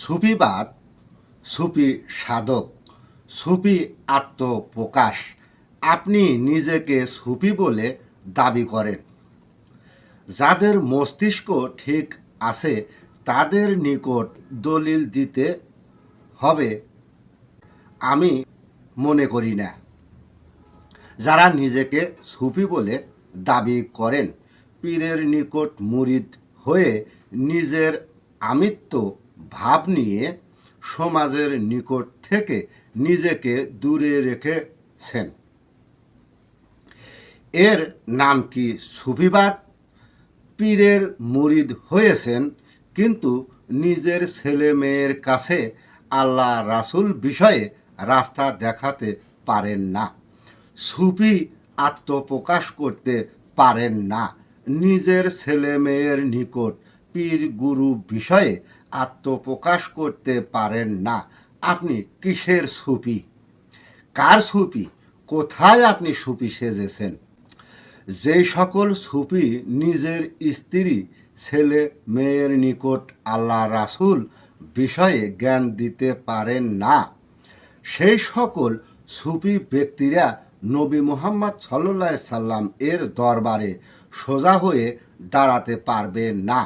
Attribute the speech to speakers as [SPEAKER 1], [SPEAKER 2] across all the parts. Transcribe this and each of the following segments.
[SPEAKER 1] সুফিবাদ, সুফি সাধক, সুফি আত্মপ্রকাশ। আপনি নিজেকে সুফি বলে দাবি করেন। যাদের মস্তিষ্ক ঠিক আছে তাদের নিকট দলিল দিতে হবে আমি মনে করি না। যারা নিজেকে সুফি বলে দাবি করেন পীরের নিকট মুরিদ হয়ে নিজের আমিত্ব ভাব নিয়ে সমাজের নিকট থেকে নিজেকে দূরে রেখেছেন। এর নাম কি সুফিবাদ? পীরের মুরিদ হয়েছেন কিন্তু নিজের ছেলে মেয়ের কাছে আল্লাহ রাসূল বিষয়ে রাস্তা দেখাতে পারেন না। সুফি আত্মপ্রকাশ করতে পারেন না। নিজের ছেলে মেয়ের নিকট পীর গুরু বিষয়ে আত্মপ্রকাশ করতে পারেন না। আপনি কিসের সুফি? কার সুফি? কোথায় আপনি সুফি সেজেছেন? যে সকল সুফি নিজের স্ত্রী ছেলে মেয়ের নিকট আল্লাহ রাসূল বিষয়ে জ্ঞান দিতে পারেন না, সেই সকল সুফি ব্যক্তিরা নবী মুহাম্মদ সাল্লাল্লাহু আলাইহি সাল্লাম এর দরবারে সোজা হয়ে দাঁড়াতে পারবে না।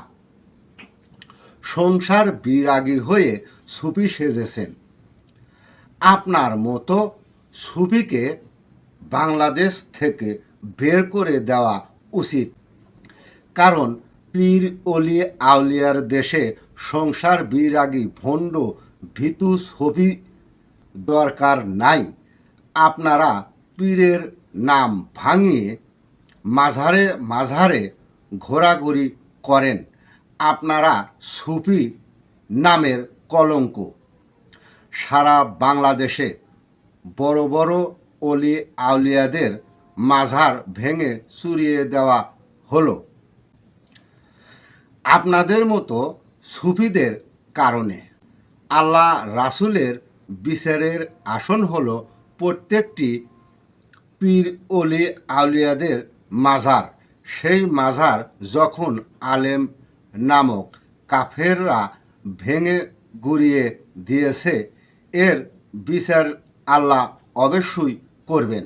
[SPEAKER 1] সংসার বিরাগী হয়ে সুফি সেজেছেন। আপনার মতো সুফিকে বাংলাদেশ থেকে বের করে দেওয়া উচিত। কারণ পীর অলি আউলিয়ার দেশে সংসার বিরাগী ভণ্ড ভীতু সুফি দরকার নাই। আপনারা পীরের নাম ভাঙিয়ে মাঝারে মাঝারে ঘোরাঘুরি করেন। আপনারা সুফি নামের কলঙ্ক। সারা বাংলাদেশে বড় বড় অলি আউলিয়াদের মাঝার ভেঙে চুরিয়ে দেওয়া হলো আপনাদের মতো সুফিদের কারণে। আল্লাহ রাসূলের বিচারের আসন হলো প্রত্যেকটি পীর অলি আউলিয়াদের মাঝার। সেই মাঝার যখন আলেম নামক কাফেররা ভেঙে গুড়িয়ে দিয়েছে এর বিচার আল্লাহ অবশ্যই করবেন।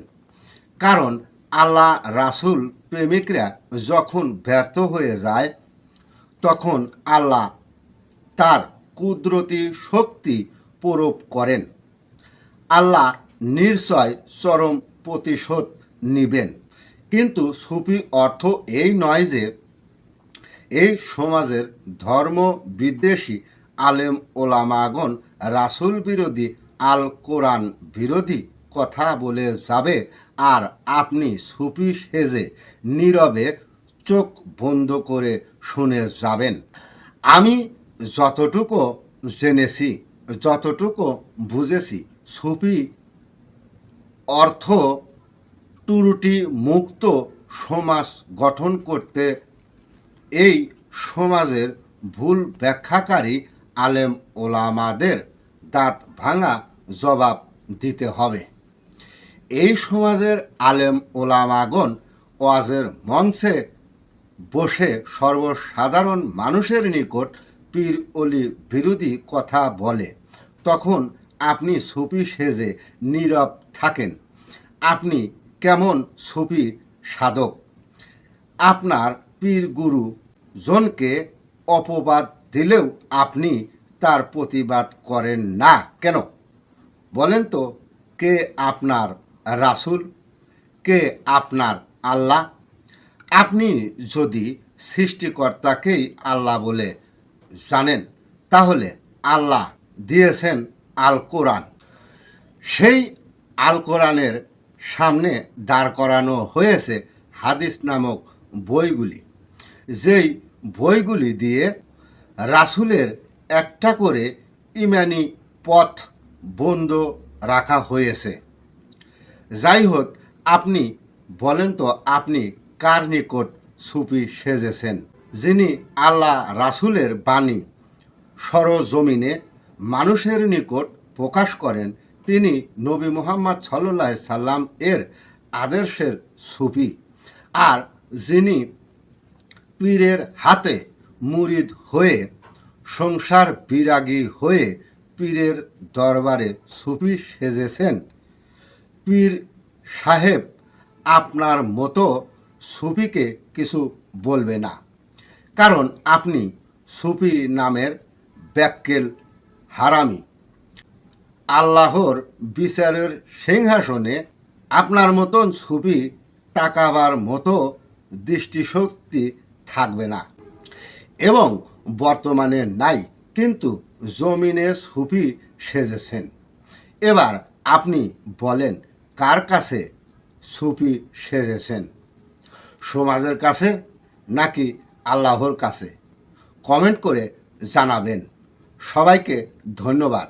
[SPEAKER 1] কারণ আল্লাহ রাসূল প্রেমিকরা যখন ব্যর্থ হয়ে যায় তখন আল্লাহ তার কুদরতি শক্তি প্রয়োগ করেন। আল্লাহ নিশ্চয় চরম প্রতিশোধ নিবেন। কিন্তু সুফি অর্থ এই নয় যে এই সমাজের ধর্ম বিদ্বেষী আলেম ওলামাগণ রাসূল বিরোধী আল কোরআন বিরোধী কথা বলে যাবে আর আপনি সুফি সেজে নীরবে চোখ বন্ধ করে শুনে যাবেন। আমি যতটুকু জেনেছি, যতটুকু বুঝেছি, সুফি অর্থ ত্রুটি মুক্ত সমাজ গঠন করতে এই সমাজের ভুল ব্যাখ্যাকারী আলেম ওলামাদের দাঁত ভাঙা জবাব দিতে হবে। এই সমাজের আলেম ওলামাগণ ওয়াজের মঞ্চে বসে সর্বসাধারণ মানুষের নিকট পীর অলি বিরোধী কথা বলে, তখন আপনি সুফি সেজে নীরব থাকেন। আপনি কেমন সুফি সাধক? আপনার পীর গুরু জনকে অপবাদ দিলেও আপনি তার প্রতিবাদ করেন না কেন? বলেন তো, কে আপনার রাসূল? কে আপনার আল্লাহ? আপনি যদি সৃষ্টিকর্তাকেই আল্লাহ বলে জানেন তাহলে আল্লাহ দিয়েছেন আল কোরআন। সেই আল কোরআনের সামনে দাঁড় করানো হয়েছে হাদিস নামক বইগুলি। যেই বইগুলি দিয়ে রাসূলের একটা করে ইমানি পথ বন্ধ রাখা হয়েছে। যাই হোক, আপনি বলেন তো, আপনি কার নিকট সুফি সেজেছেন? যিনি আল্লাহ রাসূলের বাণী সরজমিনে মানুষের নিকট প্রকাশ করেন তিনি নবী মুহাম্মদ সাল্লাল্লাহু আলাইহি সাল্লাম এর আদর্শের সুফি। আর যিনি পীরের হাতে মুরিদ হয়ে সংসার বিরাগী হয়ে পীরের দরবারে সুফি সেজেছেন, পীর সাহেব আপনার মতো সুফিকে কিছু বলবে না, কারণ আপনি সুফি নামের ব্যাক্কেল হারামি। আল্লাহর বিচারের সিংহাসনে আপনার মতন সুফি তাকাবার মতো দৃষ্টিশক্তি থাকবে না, এবং বর্তমানে নাই, কিন্তু জমিনে সুফি সেজেছেন। এবার আপনি বলেন, কার কাছে সুফি সেজেছেন? সমাজের কাছে নাকি আল্লাহর কাছে? কমেন্ট করে জানাবেন। সবাইকে ধন্যবাদ।